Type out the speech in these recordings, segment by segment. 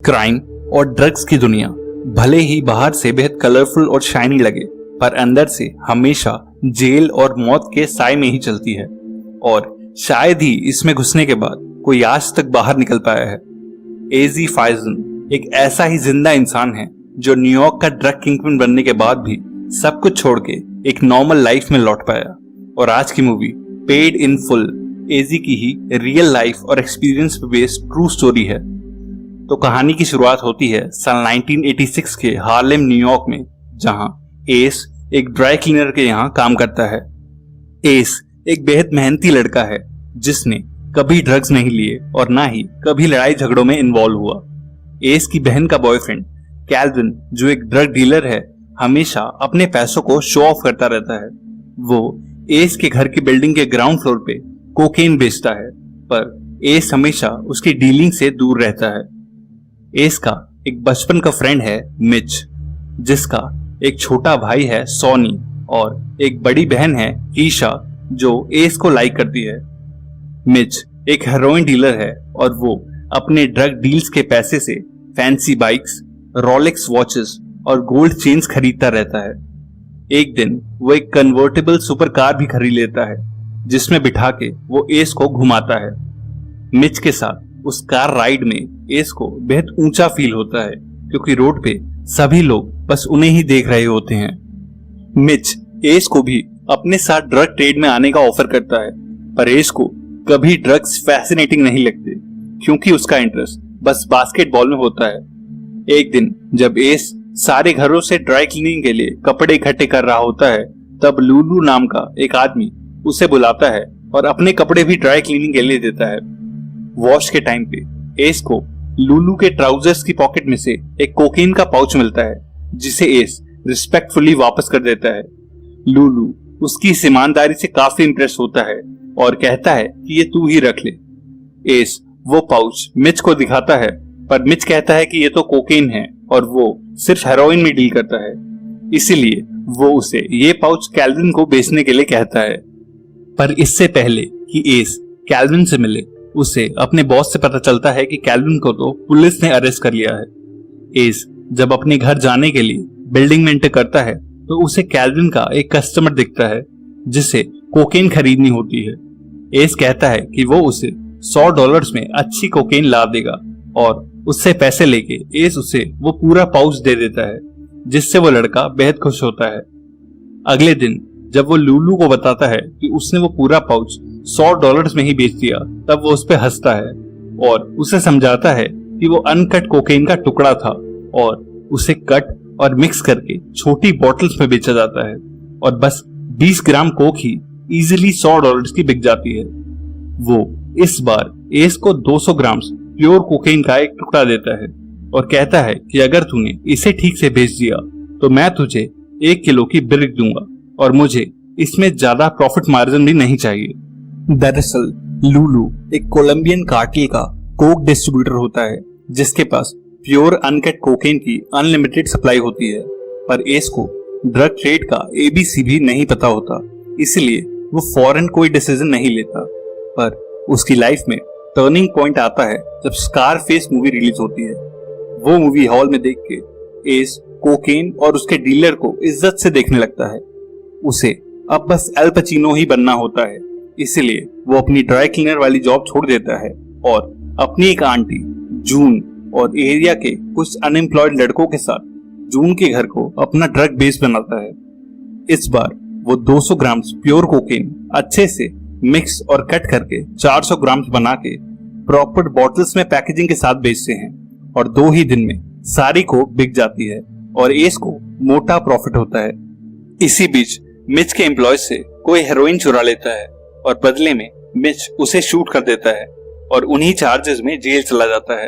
Crime और drugs की दुनिया भले ही बाहर से बेहद कलरफुल और शाइनी लगे, पर अंदर से हमेशा जेल और मौत के साए में ही चलती है। और शायद ही इसमें घुसने के बाद कोई आज तक बाहर निकल पाया है। एजी फाइजन एक ऐसा ही जिंदा इंसान है जो न्यूयॉर्क का ड्रग किंगपिन बनने के बाद भी सब कुछ छोड़ के एक नॉर्मल लाइफ में लौट पाया। और आज की मूवी पेड इन फुल एजी की ही रियल लाइफ और एक्सपीरियंस पे बेस्ड ट्रू स्टोरी है। तो कहानी की शुरुआत होती है साल 1986 के हार्लेम न्यूयॉर्क में, जहां एस एक ड्राई क्लीनर के यहाँ काम करता है। एस एक बेहद मेहनती लड़का है जिसने कभी ड्रग्स नहीं लिए और ना ही कभी लड़ाई झगड़ों में इन्वॉल्व हुआ। एस की बहन का बॉयफ्रेंड कैल्विन, जो एक ड्रग डीलर है, हमेशा अपने पैसों को शो ऑफ करता रहता है। वो एस के घर की बिल्डिंग के ग्राउंड फ्लोर पे कोकेन बेचता है, पर एस हमेशा उसकी डीलिंग से दूर रहता है। एस का एक बचपन का फ्रेंड है मिच, जिसका एक छोटा भाई है सोनी और एक बड़ी बहन है कीशा, जो एस को लाइक करती है। मिच एक हेरोइन डीलर है और वो अपने ड्रग डील्स के पैसे से फैंसी बाइक्स, रोलेक्स वॉचेस और गोल्ड चेन्स खरीदता रहता है। एक दिन वो एक कन्वर्टेबल सुपर कार भी खरीद लेता है, जिसमें बिठा के वो एस को घुमाता है। मिच के साथ उस कार राइड में एस को बेहद ऊंचा फील होता है, क्योंकि रोड पे सभी लोग बस उन्हें ही देख रहे होते हैं। मिच एस को भी अपने साथ ड्रग ट्रेड में आने का ऑफर करता है, पर एस को कभी ड्रग्स फैसिनेटिंग नहीं लगते, क्योंकि उसका इंटरेस्ट बस बास्केटबॉल में होता है। एक दिन जब एस सारे घरों से ड्राई क्लीनिंग के लिए कपड़े इकट्ठे कर रहा होता है, तब लूलू नाम का एक आदमी उसे बुलाता है और अपने कपड़े भी ड्राई क्लीनिंग के लिए देता है। वॉश के टाइम पे एस को लूलू के ट्राउजर्स की पॉकेट में से एक कोकेन का पाउच मिलता है, जिसे एस रिस्पेक्टफुली वापस कर देता है। लूलू उसकी इस ईमानदारी से काफी इंप्रेस होता है और कहता है कि ये तू ही रख ले। एस वो पाउच मिच को दिखाता है, पर मिच कहता है कि ये तो कोकेन है और वो सिर्फ हेरोइन में डील करता है, इसीलिए वो उसे ये पाउच कैल्विन को बेचने के लिए कहता है। पर इससे पहले कि एस कैल्विन से मिले, उसे अपने बॉस से पता चलता है कि कैल्विन को तो पुलिस ने अरेस्ट कर लिया है। एस जब अपने घर जाने के लिए बिल्डिंग में एंटर करता है, तो उसे कैल्विन का एक कस्टमर दिखता है जिसे कोकेन खरीदनी होती है। एस कहता है कि वो उसे $100 में अच्छी कोकेन ला देगा और उससे पैसे लेके एस उसे वो पूरा पाउच दे देता है, जिससे वो लड़का बेहद खुश होता है। अगले दिन जब वो लूलू को बताता है कि उसने वो पूरा पाउच $100 में ही बेच दिया, तब वो उस पे हंसता है और उसे समझाता है कि वो अनकट कोकेन का टुकड़ा था और उसे कट और मिक्स करके छोटी बॉटल्स में बेचा जाता है, और बस 20 ग्राम कोक ही इजीली $100 की बिक जाती है। वो इस बार एस को 200 ग्राम प्योर कोकेन का एक टुकड़ा देता है और कहता है कि अगर तूने इसे ठीक से बेच दिया तो मैं तुझे 1 किलो की ब्रिक दूंगा और मुझे इसमें ज्यादा प्रॉफिट मार्जिन भी नहीं चाहिए। दरअसल लूलू एक कोलंबियन कार्टेल का कोक डिस्ट्रीब्यूटर होता है, जिसके पास प्योर अनकट कोकेन की अनलिमिटेड सप्लाई होती है, पर एस को ड्रग ट्रेड का एबीसी भी नहीं पता होता, इसलिए वो फौरन कोई डिसीजन नहीं लेता। पर उसकी लाइफ में टर्निंग पॉइंट आता है जब स्कारफेस मूवी रिलीज होती है। वो मूवी हॉल में देख के एस कोकेन और उसके डीलर को इज्जत से देखने लगता है। उसे अब बस एल पचिनो ही बनना होता है, इसलिए वो अपनी ड्राई क्लीनर वाली जॉब छोड़ देता है और अपनी एक आंटी जून और एरिया के कुछ अनएम्प्लॉयड लड़कों के साथ जून के घर को अपना ड्रग बेस बनाता है। इस बार वो 200 ग्राम प्योर कोकेन अच्छे से मिक्स और कट करके 400 ग्राम बना के प्रॉपर बॉटल्स में पैकेजिंग के साथ बेचते हैं, और 2 ही दिन में सारी कोक बिक जाती है और एस को मोटा प्रॉफिट होता है। इसी बीच मिच के एम्प्लॉय से कोई हेरोइन चुरा लेता है और बदले में मिच उसे शूट कर देता है और उन्हीं चार्जेस में जेल चला जाता है।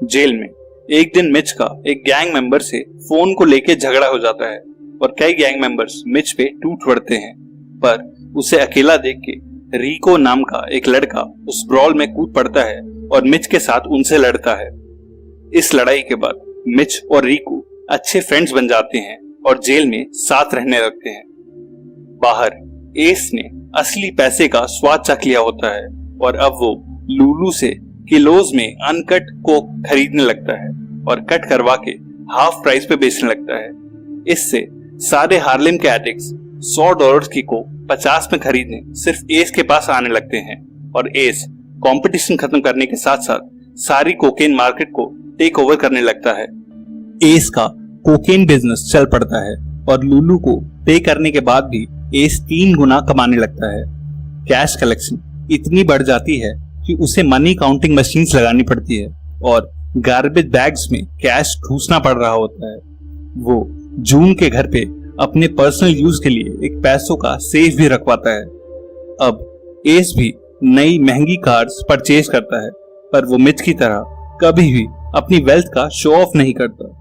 जेल में एक दिन मिच का एक गैंग मेंबर से फोन को लेके झगड़ा हो जाता है और कई गैंग मेंबर्स मिच पे टूट पड़ते हैं, पर उसे अकेला देख के रिको नाम का एक लड़का उस ब्रॉल में कूद पड़ता है और मिच के साथ उनसे लड़ता है। इस लड़ाई के बाद मिच और रिको अच्छे फ्रेंड्स बन जाते हैं और जेल में साथ रहने लगते हैं। बाहर एस ने असली पैसे का स्वाद चख लिया होता है और अब वो लूलू से किलोज में अनकट कोक खरीदने लगता है और कट करवा के हाफ प्राइस पे बेचने लगता है। इससे सारे हार्लेम के एडिक्ट्स $100 की कोक 50 में खरीदने सिर्फ एस के पास आने लगते हैं और एस कंपटीशन खत्म करने के साथ साथ सारी कोकेन मार्केट को टेक ओवर करने लगता है। एस का कोकेन बिजनेस चल पड़ता है और लुलू को पे करने के बाद भी एस 3 गुना कमाने लगता है। कैश कलेक्शन इतनी बढ़ जाती है कि उसे मनी काउंटिंग मशीन्स लगानी पड़ती है और गार्बेज बैग्स में कैश ठूसना पड़ रहा होता है। वो जून के घर पे अपने पर्सनल यूज के लिए एक पैसों का सेफ भी रखवाता है। अब एस भी नई महंगी कार्स परचेज करता है, पर वो मिच की तरह कभी भी अपनी वेल्थ का शो ऑफ नहीं करता।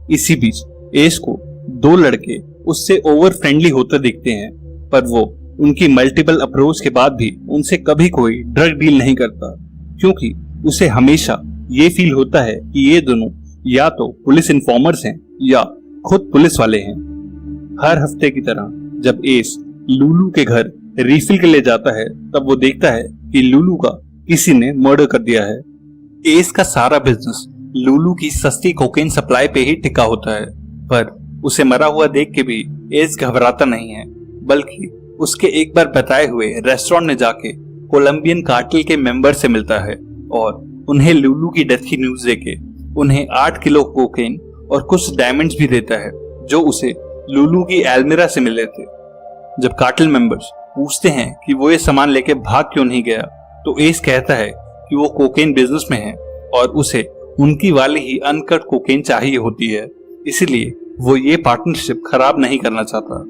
इसी बीच एस को 2 लड़के उससे ओवर फ्रेंडली होते दिखते हैं, पर वो उनकी मल्टीपल अप्रोच के बाद भी उनसे कभी कोई ड्रग डील नहीं करता, क्योंकि उसे हमेशा ये फील होता है कि ये दोनों या तो पुलिस इन्फॉर्मर्स हैं या खुद पुलिस वाले हैं। हर हफ्ते की तरह जब एस लुलू के घर रिफिल के लिए जाता है, तब वो देखता है कि लुलू का किसी ने मर्डर कर दिया है। एस का सारा बिजनेस लुलू की सस्ती कोकेन सप्लाई पे ही टिका होता है, पर उसे मरा हुआ देख के भी एस घबराता नहीं है, बल्कि उसके एक बार बताए हुए रेस्टोरेंट में जाके कोलंबियन कार्टेल के मेंबर से मिलता है और उन्हें लुलू की डेथ की न्यूज देके उन्हें 8 किलो कोकेन और कुछ डायमंड्स भी देता है, जो उसे लुलू की एल्मिरा से मिले थे। जब कार्टेल मेंबर्स पूछते हैं कि वो ये सामान लेके भाग क्यों नहीं गया, तो एस कहता है कि वो कोकेन बिजनेस में है और उसे उनकी वाली ही अनकट कोकेन चाहिए होती है, इसलिए वो ये पार्टनरशिप खराब नहीं करना चाहता।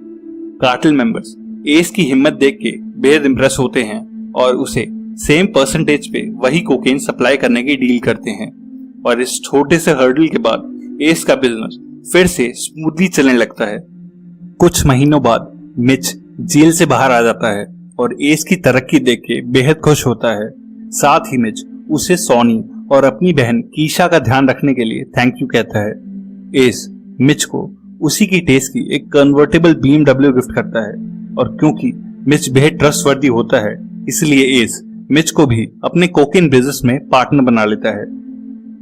कार्टेल मेंबर्स एस की हिम्मत देख के बेहद इम्प्रेस होते हैं और उसे सेम परसेंटेज पे वही कोकेन सप्लाई करने की डील करते हैं और इस छोटे से हर्डल के बाद एस का बिजनेस फिर से स्मूथली चलने लगता है। कुछ महीनों बाद मिच जेल से बाहर आ जाता है और एस की तरक्की देख के बेहद खुश होता है। साथ ही मिच उसे सोनी और अपनी बहन कीशा का ध्यान रखने के लिए थैंक यू कहता है। एस मिच को उसी की टेस्ट की एक कन्वर्टेबल BMW गिफ्ट करता है और क्योंकि मिच बेहद ट्रस्टवर्दी होता है, इसलिए एस मिच को भी अपने कोकेन बिजनेस में पार्टनर बना लेता है।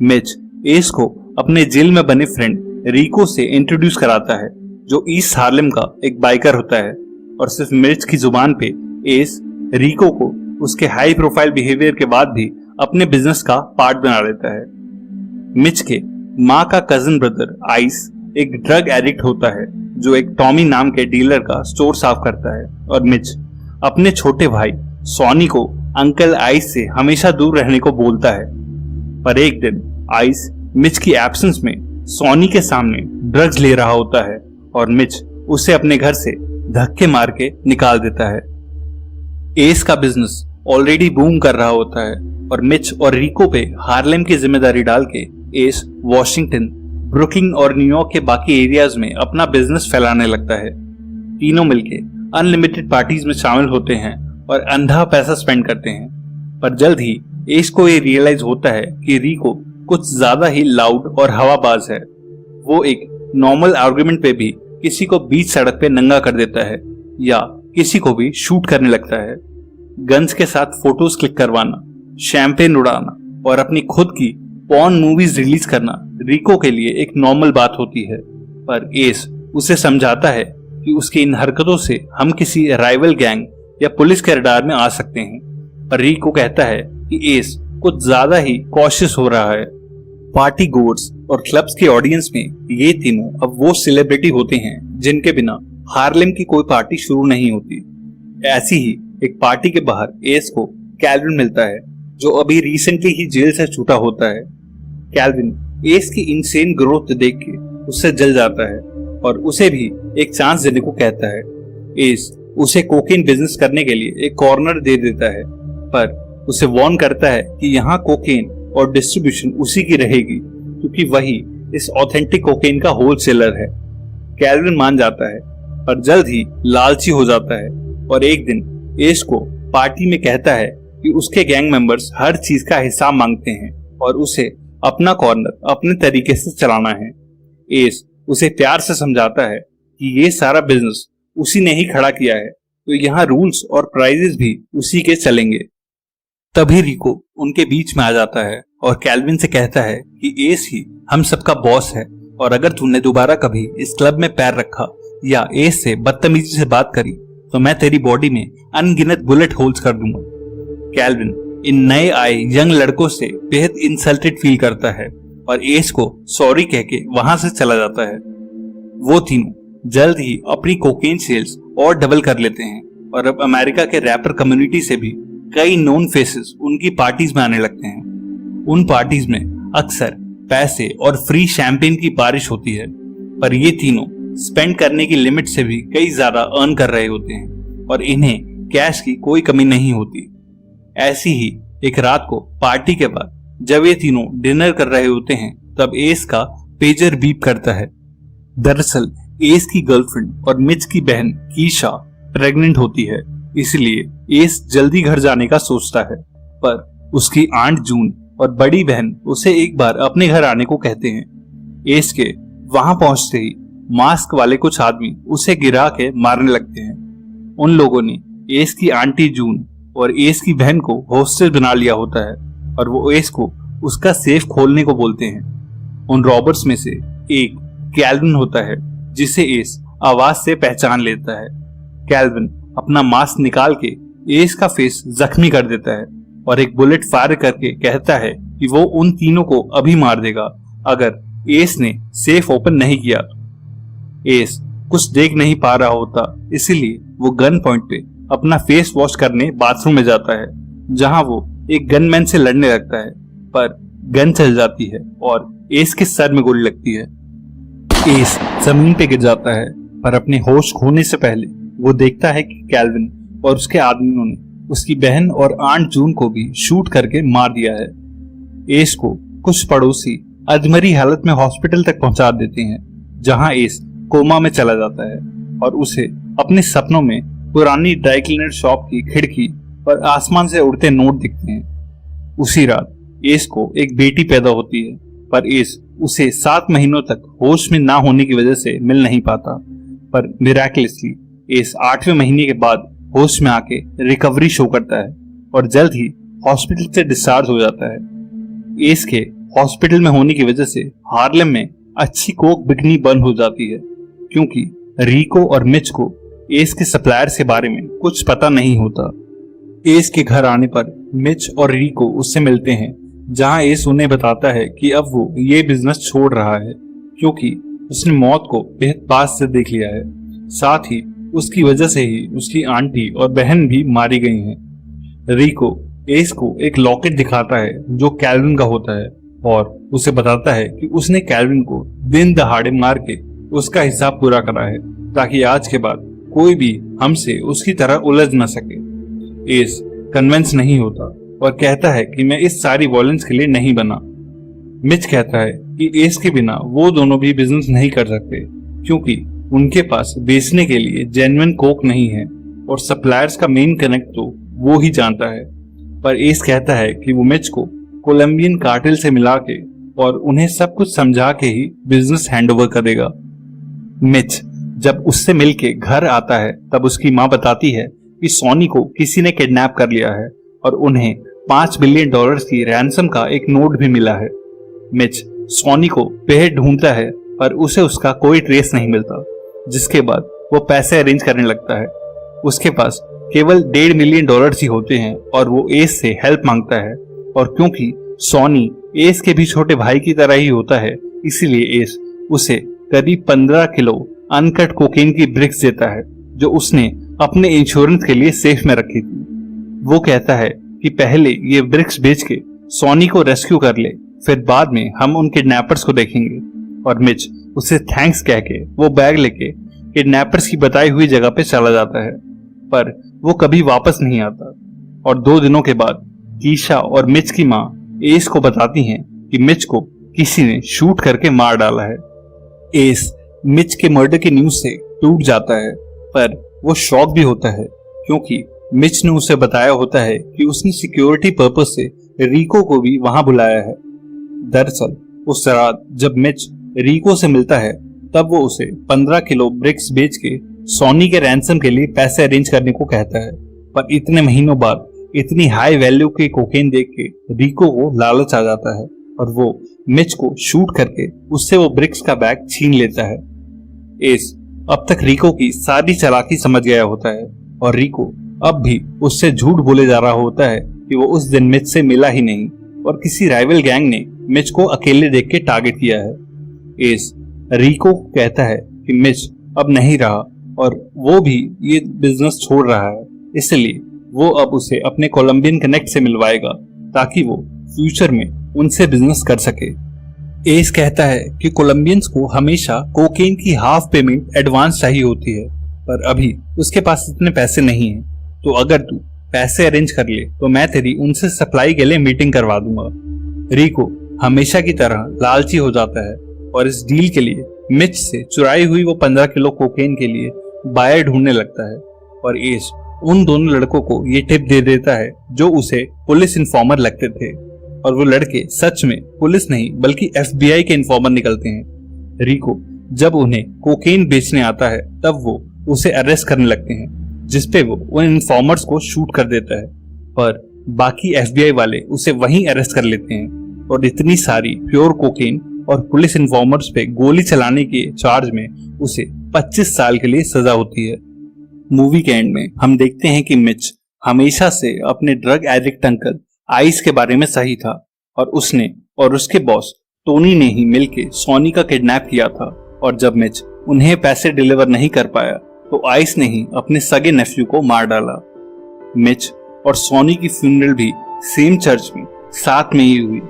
मिच एस को अपने जेल में बने फ्रेंड रिको से इंट्रोड्यूस कराता है, जो ईस्ट हार्लेम का एक बाइकर होता है और सिर्फ मिच की जुबान पे एस रिको को उसके हाई प्रोफाइल बिहेवियर के बाद भी अपने बिजनेस का पार्ट बना लेता है। मिच के माँ का कजन ब्रदर आइस एक ड्रग एडिक्ट होता है, जो एक टॉमी नाम के डीलर का स्टोर साफ करता है और मिच अपने छोटे भाई सोनी को अंकल आइस से हमेशा दूर रहने को बोलता है। पर एक दिन आइस मिच की एब्सेंस में सोनी के सामने ड्रग्स ले रहा होता है और मिच उसे अपने घर से धक्के मार के निकाल देता है। एस का बिजनेस ऑलरेडी बूम कर रहा होता है और मिच और रिको पे हार्लेम की जिम्मेदारी डाल के एस वॉशिंगटन, ब्रुकलिन और न्यूयॉर्क के बाकी एरियाज में अपना बिजनेस फैलाने लगता है। तीनों मिलके अनलिमिटेड पार्टीज में शामिल होते हैं और अंधा पैसा स्पेंड करते हैं, पर जल्द ही एस को ये रियलाइज होता है कि रिको कुछ ज्यादा ही लाउड और हवाबाज है। वो एक नॉर्मल आर्गुमेंट पे भी किसी को बीच सड़क पे नंगा कर देता है या किसी को भी शूट करने लगता है। गन्स के साथ फोटोज क्लिक करवाना, शैंपेन उड़ाना और अपनी खुद की पॉर्न मूवीज रिलीज करना रिको के लिए एक नॉर्मल बात होती है, पर एस उसे समझाता है कि उसकी इन हरकतों से हम किसी राइवल गैंग या पुलिस के रडार में आ सकते हैं। पर रिको कहता है कि एस कुछ ज्यादा ही कॉशियस हो रहा है। पार्टी गोर्स और क्लब्स के ऑडियंस में ये तीनों अब वो सेलिब्रिटी होते हैं जिनके बिना हार्लेम की कोई पार्टी शुरू नहीं होती। ऐसी ही एक पार्टी के बाहर एस को कैल्विन मिलता है, जो अभी रिसेंटली ही जेल से छूटा होता है। कैल्विन एस की इनसेन ग्रोथ देख के उससे जल जाता है और उसे भी एक चांस देने को कहता है। एस उसे कोकेन बिजनेस करने के लिए एक कॉर्नर दे देता है, पर उसे वार्न करता है कि यहाँ कोकेन और डिस्ट्रीब्यूशन उसी की रहेगी, क्योंकि वही इस ऑथेंटिक कोकेन का होलसेलर है। कैल्विन मान जाता है, पर जल्द ही लालची हो जाता है और एक दिन एस को पार्टी में कहता है कि उसके गैंग मेंबर्स हर चीज का हिसाब मांगते हैं और उसे अपना कॉर्नर अपने तरीके से चलाना है। एस उसे प्यार से समझाता है कि ये सारा बिजनेस उसी ने ही खड़ा किया है, तो यहाँ रूल्स और प्राइजेस भी उसी के चलेंगे। तभी रिको उनके बीच में आ जाता है और कैल्विन से कहता है कि एस ही हम सबका बॉस है और अगर तूने दोबारा कभी इस क्लब में पैर रखा या एस से बदतमीजी से बात करी तो मैं तेरी बॉडी में अनगिनत बुलेट होल्स कर दूंगा। कैल्विन इन नए आए यंग लड़कों से बेहद इंसल्टेड फील करता है और एस को सॉरी कह के वहां से चला जाता है। वो तीनों जल्द ही अपनी कोकेन सेल्स और डबल कर लेते हैं और अब अमेरिका के रैपर कम्युनिटी से भी कई नोन फेसेस उनकी पार्टीज में आने लगते हैं। उन पार्टीज में अक्सर पैसे और फ्री शैंपेन की बारिश होती है, पर ये तीनों स्पेंड करने की लिमिट से भी कई ज्यादा अर्न कर रहे होते हैं और इन्हें कैश की कोई कमी नहीं होती। ऐसी ही एक रात को पार्टी के बाद जब ये तीनों डिनर कर रहे होते हैं तब एस का पेजर बीप करता है। दरअसल एस की गर्लफ्रेंड और मिच की बहन कीशा प्रेग्नेंट होती है, इसलिए एस जल्दी घर जाने का सोचता है, पर उसकी आंट जून और बड़ी बहन उसे एक बार अपने घर आने को कहते हैं। एस के वहां पहुंचते ही मास्क वाले कुछ आदमी उसे गिरा के मारने लगते हैं। उन लोगों ने एस की आंटी जून और एस की बहन को होस्टेज बना लिया होता है और वो एस को उसका सेफ खोलने को बोलते हैं। उन रॉबर्स में से एक कैल्विन होता है जिसे एस आवाज से पहचान लेता है। कैल्विन अपना मास्क निकाल के एस का फेस जख्मी कर देता है और एक बुलेट फायर करके कहता है कि वो उन तीनों को अभी मार देगा अगर एस ने सेफ ओपन नहीं किया। एस कुछ देख नहीं पा रहा होता, इसीलिए वो गन पॉइंट पे अपना फेस वॉश करने बाथरूम में जाता है, जहां वो एक गनमैन से लड़ने लगता है, पर गन चल जाती है और एस के सर में गोली लगती है। एस जमीन पे गिर जाता है, पर अपने होश खोने से पहले वो देखता है कि कैल्विन और उसके आदमियों ने उसकी बहन और आंट जून को भी शूट करके मार दिया है। एस को कुछ पड़ोसी अधमरी हालत में हॉस्पिटल तक पहुंचा देते हैं, जहां एस कोमा में चला जाता है और उसे अपने सपनों में पुरानी ड्राई क्लीनर शॉप की खिड़की और आसमान से उड़ते नोट दिखते हैं। उसी रात एस को एक बेटी पैदा होती है, पर एस उसे 7 महीनों तक होश में ना होने की वजह से मिल नहीं पाता, पर मिराकलसली एस 8वें महीने के बाद होश में आके रिकवरी शो करता है और जल्द ही हॉस्पिटल से डिस्चार्ज हो जाता है। एस के हॉस्पिटल में होने की वजह से हार्लेम में अच्छी कोक बिकनी बंद हो जाती है, क्योंकि रिको और मिच को एस के सप्लायर्स के बारे में कुछ पता नहीं होता। एस के घर आने पर मिच और रिको उससे मिलते हैं, जहां एस उन्हें बताता है कि अब वो ये बिजनेस छोड़ रहा है क्योंकि उसने मौत को बेहद पास से देख लिया है। साथ ही उसकी वजह से ही उसकी आंटी और बहन भी मारी गई हैं। रिको एस को एक लॉकेट दिखाता है जो कैल्विन का होता है और उसे बताता है कि उसने कैल्विन को दिन दहाड़े मार के उसका हिसाब पूरा करा है, ताकि आज के बाद कोई भी हमसे उसकी तरह उलझ न सके। एस कन्विंस नहीं होता और कहता है कि मैं इस सारी वॉयलेंस के लिए नहीं बना। मिच कहता है कि एस के बिना वो दोनों भी बिजनेस नहीं कर सकते, क्योंकि उनके पास बेचने के लिए जेन्युइन कोक नहीं है और सप्लायर्स का मेन कनेक्ट तो वो ही जानता है। पर एस कहता है कि वो मिच को कोलंबियन कार्टेल से मिला के और उन्हें सब कुछ समझा के ही बिजनेस हैंडओवर करेगा। मिच जब उससे मिलके घर आता है तब उसकी माँ बताती है कि सोनी को किसी ने किडनैप कर लिया है और उन्हें $5 बिलियन की रैंसम का एक नोट भी मिला है। मिच सोनी को बेहद ढूंढता है पर उसे उसका कोई ट्रेस नहीं मिलता, जिसके बाद वो पैसे अरेंज करने लगता है। उसके पास केवल $1.5 मिलियन ही होते हैं और वो एस से हेल्प मांगता है, और क्योंकि सोनी एस के भी छोटे भाई की तरह ही होता है, इसीलिए एस उसे करीब 15 किलो अनकट कोकेन की ब्रिक्स देता है जो उसने अपने इंश्योरेंस के लिए सेफ में रखी थी। वो कहता है कि पहले ये ब्रिक्स बेच के सोनी को रेस्क्यू कर ले, फिर बाद में हम उन किडनैपर्स को देखेंगे। और मिच उसे थैंक्स कह के वो बैग लेके किडनैपर्स की बताई हुई जगह पे चला जाता है, पर वो कभी वापस नहीं आता। और 2 दिनों के बाद कीशा और मिच की माँ एस को बताती हैं कि मिच को किसी ने शूट करके मार डाला है। एस मिच के मर्डर की न्यूज से टूट जाता है, पर वो शॉक भी होता है क्योंकि मिच ने उसे बताया होता है कि उसने सिक्योरिटी पर्पस से रिको को भी वहां बुलाया है। दरअसल उस रात जब मिच रिको से मिलता है तब वो उसे 15 किलो ब्रिक्स बेच के सोनी के रैंसम के लिए पैसे अरेंज करने को कहता है, पर इतने महीनों बाद इतनी हाई वैल्यू के कोकेन देख के रिको को लालच आ जाता है और वो मिच को शूट करके उससे वो ब्रिक्स का बैग छीन लेता है। एस अब तक रिको की सारी चालाकी समझ गया होता है और रिको अब भी उससे झूठ बोले जा रहा होता है कि वो उस दिन मिच से मिला ही नहीं और किसी राइवल गैंग ने मिच को अकेले देख के टारगेट किया है। एस रिको कहता है कि मिच अब नहीं रहा और वो भी ये बिजनेस छोड़ रहा है, इसलिए वो अब उसे अपने कोलंबियन कनेक्ट से मिलवाएगा ताकि वो फ्यूचर में उनसे बिजनेस कर सके। एस कहता है कि कोलंबियंस को हमेशा कोकेन की हाफ पेमेंट एडवांस चाहिए होती है, पर अभी उसके पास इतने पैसे नहीं हैं, तो अगर तू पैसे अरेंज कर ले तो मैं तेरी उनसे सप्लाई के लिए मीटिंग करवा दूंगा। रिको हमेशा की तरह लालची हो जाता है और इस डील के लिए मिच से चुराई हुई वो 15 किलो कोकेन के लिए बायर ढूंढने लगता है और एस उन दोनों लड़कों को ये टिप दे देता है जो उसे पुलिस इन्फॉर्मर लगते थे और वो लड़के सच में पुलिस नहीं बल्कि FBI के इन्फॉर्मर निकलते हैं। रिको जब उन्हें कोकेन बेचने आता है तब वो उसे अरेस्ट करने लगते हैं, जिसपे वो उन इन्फॉर्मर्स को शूट कर देता है, पर बाकी FBI वाले उसे वहीं अरेस्ट कर लेते हैं और इतनी सारी प्योर कोकेन और पुलिस इन्फॉर्मर्स पे गोली चलाने के चार्ज में उसे 25 साल के लिए सजा होती है। मूवी के एंड में हम देखते हैं कि मिच हमेशा से अपने ड्रग एडिक्ट अंकल आइस के बारे में सही था और उसने और उसके बॉस टोनी ने ही मिलके सॉनी का किडनैप किया था और जब मिच उन्हें पैसे डिलीवर नहीं कर पाया तो आइस ने ही अपने सगे नेफ्यू को मार डाला। मिच और सॉनी की फ्यूनरल भी सेम चर्च में साथ में ही हुई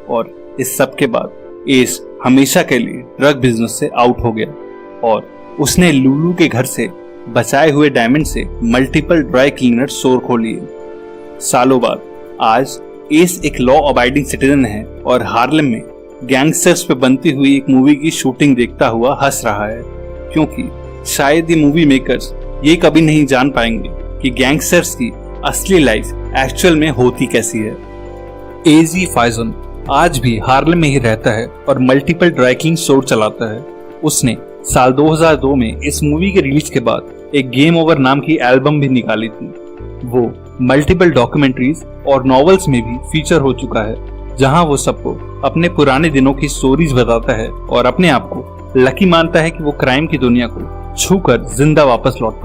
और इस सब के बाद एस हमेशा के लिए ड्रग बिजनेस से आउट हो गया और उसने लुलू के घर से बचाए हुए डायमंड से मल्टीपल ड्राई क्लीनर स्टोर खोल लिए। सालों बाद आज एस एक लॉ अबाइडिंग सिटीजन है और हार्लेम में गैंगस्टर्स पे बनती हुई एक मूवी की शूटिंग देखता हुआ हंस रहा है, क्योंकि शायद ये मूवी मेकर्स ये कभी नहीं जान पाएंगे कि गैंगस्टर्स की असली लाइफ एक्चुअल में होती कैसी है। एजी फाइजन आज भी हार्लेम में ही रहता है और मल्टीपल ड्राई क्लीन स्टोर चलाता है। उसने साल 2002 में इस मूवी के रिलीज के बाद एक गेम ओवर नाम की एल्बम भी निकाली थी। वो मल्टीपल डॉक्यूमेंट्रीज और नॉवेल्स में भी फीचर हो चुका है, जहां वो सबको अपने पुराने दिनों की स्टोरीज बताता है और अपने आप को लकी मानता है कि वो क्राइम की दुनिया को छूकर जिंदा वापस लौट पाए।